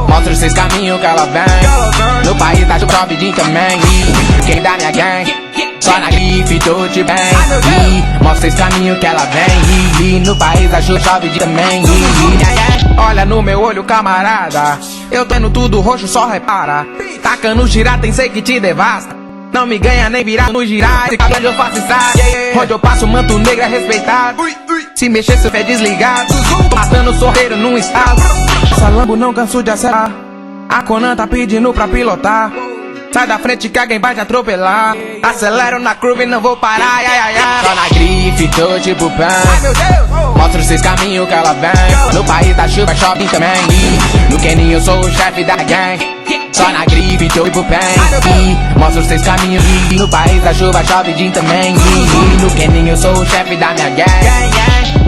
Mostra os 6 caminhos que ela vem. No país tá chovidinho também. Quem dá minha gang? Só na grife, tô de bem. Mostra 6 caminhos que ela vem. No país tá chovidinho também. Olha no meu olho, camarada. Eu tendo tudo roxo, só repara. Tacando girar, tem sei que te devasta. Não me ganha nem virar no girar. Se onde eu faço estrada, onde eu passo manto negro é respeitado. Se mexer seu pé desligado, matando o sorreiro num estado. Essa Lambo não canso de acelerar. A Conan tá pedindo pra pilotar. Sai da frente que alguém vai te atropelar. Acelero na curva e não vou parar. Só na grife, tô tipo pan. Mostra os 6 caminhos que ela vem. No país da chuva, shopping também. No Kenny eu sou o chefe da gang. Só na grife, tô tipo bem. Mostra os 6 caminhos. No país da chuva, chove também. No Kenny eu sou o chefe da minha gang.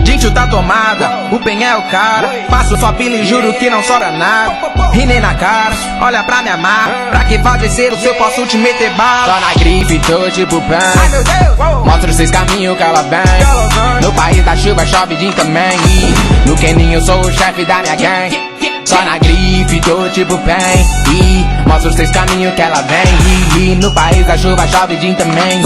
Gente tá tomada, o pen é o cara. Passo só pila e juro que não sobra nada. E nem na cara, olha pra me amar. Pra que fazer cedo se eu posso te meter bala. Só na grife, tô tipo pan. Mostra os 6 caminhos que ela vem. No país da chuva, chove também. No Kenny eu sou o chefe da minha gang. Só na grife, tô tipo bem. Mostra os 6 caminhos que ela vem. No país da chuva, chove também.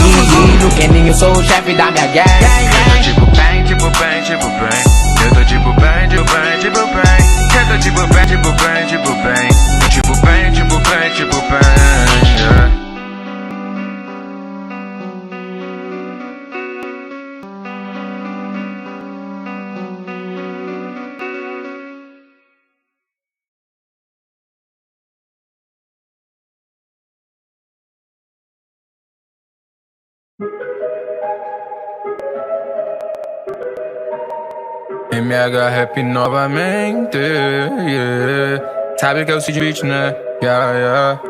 No Kenny eu sou o chefe da minha gang. Eu tô tipo bem, tipo bem, tipo bem. Eu tô tipo bem, tipo bem, tipo bem. Eu tô tipo bem, tipo bem, tipo bem. Tipo bem, tipo bem, tipo bem. MH Rap novamente, yeah. Sabe que é o Cid Beat, né? Yeah.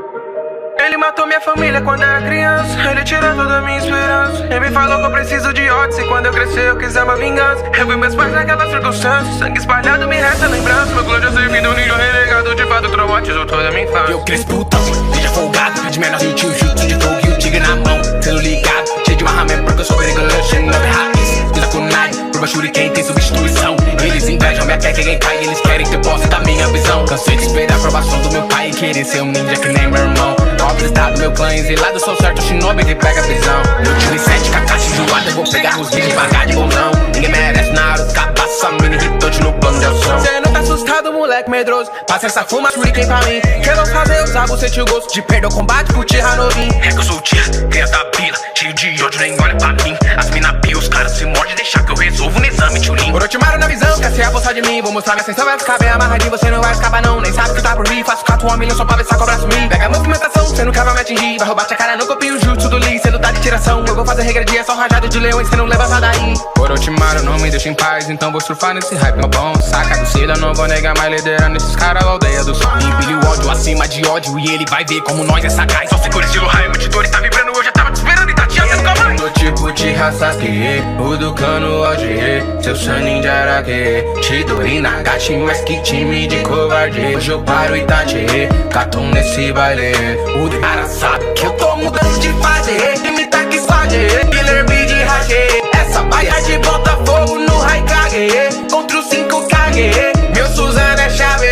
Ele matou minha família quando era criança. Ele tirou toda a minha esperança. Ele me falou que eu preciso de ódio. E quando eu crescer eu quiser uma vingança. Eu vi meus pais naquelas circunstâncias. Sangue espalhado me resta lembrança. Meu clã já servindo um ninho renegado. De fato traumatizou toda a minha infância. Eu cresci putão, seja folgado. De menorzinho tio, chute de fogo e o tigre na mão. Sendo ligado, cheio de marramento porque eu sou perigoso. Nove raiz, usa kunai. Curva shuriken tem substituição. Eles invejam minha quer que quem cai. Eles querem ter posse da minha visão. Cansei de esperar a aprovação do meu pai. E querer ser um ninja que nem meu irmão. Pobre estado, meu clã exilado. Sou certo shinobi que pega a prisão. Eu tive 7 Kakashi enjoado. Eu vou pegar os vídeos devagar de bolão. Ninguém merece Naruto, cabaça, mini hitote no plano de ação. Cê não tá assustado, moleque medroso. Passa essa fuma, shuriken pra mim. Que eu vou fazer, usar você tinha o gosto de perder o combate pro Tira novinho. É que eu sou o tia, criança da pila. Cheio de ódio, nem olha pra mim. As mina pia, os caras se mordem. Deixar que eu resolvo no exame, tchulim. Orochimaru na visão, quer ser apossar de mim. Vou mostrar minha ascensão, vai ficar bem amarradinho. Você não vai escapar não, nem sabe o que tá por vir. Faço 4 1 milhão só pra ver se a cobra sumir. Pega a movimentação, cê nunca vai me atingir. Vai roubar tia cara, não copia o jutsu do Lee. Cê não tá de tiração, eu vou fazer regredir. É só rajada de leões, cê não leva nada daí. Orochimaru não me deixa em paz, então vou surfar nesse hype meu bom. Saca do cedo, não vou negar mais liderando esses caras da aldeia do sul. Empilha o ódio acima de ódio e ele vai ver como nós é sagaz. Só segura estilo raio, o editor tá vibrando. Eu já tava te esperando e tá te andando calma aí. Do tipo de Hasaki, o do cano Oji. Seu Sanin de Araki, Chidori Nagashi, mas que time de covarde. Hoje eu paro e Itachi, Katon nesse baile. O cara sabe que eu tô mudando de fase. Imitar que faz, Killer Bee de Hage. Essa baia de Botafogo no Raikage. Contra o 5Kage, meu Suzano é chave.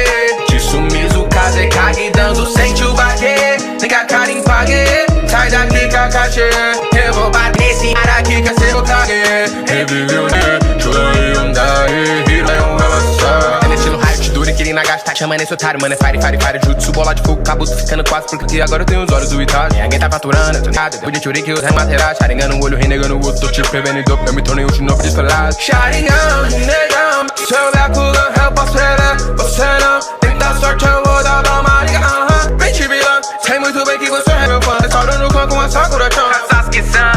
Tsumizu Kazekage, dando sente o baque. Nem que a cara empague, sai daqui Kakashi. Eu vou bater esse cara aqui que é seu Kage. Reviveu, né? Chorei, andai, hiro é um relação. É no estilo raio, Chidori, Kirin Nagashi, tá chamando esse otário. Mano, é fire, jutsu, bola de fogo, cabuto ficando quase. Porque agora eu tenho os olhos do Itachi. Ninguém tá faturando, eu tô nada. Depois de Churi que os rematerar. Sharingan no olho, renegando o outro. Tô te prevenindo, eu me tornei um shinobi descolado. Sharingan, renegão, se eu der Kugan, eu posso prever. Você não tem que dar sorte, eu vou dar uma liga. Vem te vilão, sei muito bem que você é meu fã. Restauro no clã com a Sakura-chan. Sasuke-san,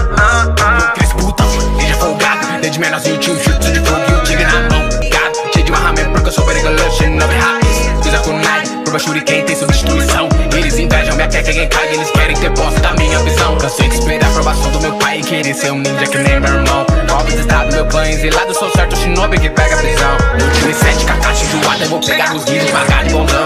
Eu cresci putão, seja folgado. Desde menorzinho tio, jutsu de fogo e o tigre na mão. Ligado, cheio de marramento porque eu sou perigoso. Shinobi raiz, usa kunai. Curva shuriken tem substituição. Eles invejam minha quer que quem cai. Eles querem ter posse da minha visão. Cansei de esperar a aprovação do meu pai. E querer ser um ninja que nem meu irmão. Pobre estado, meu clã exilado. Sou certo shinobi que pega a prisão. Eu tive 7 Kakashi enjoado. Eu vou pegar os guias devagar de bondão.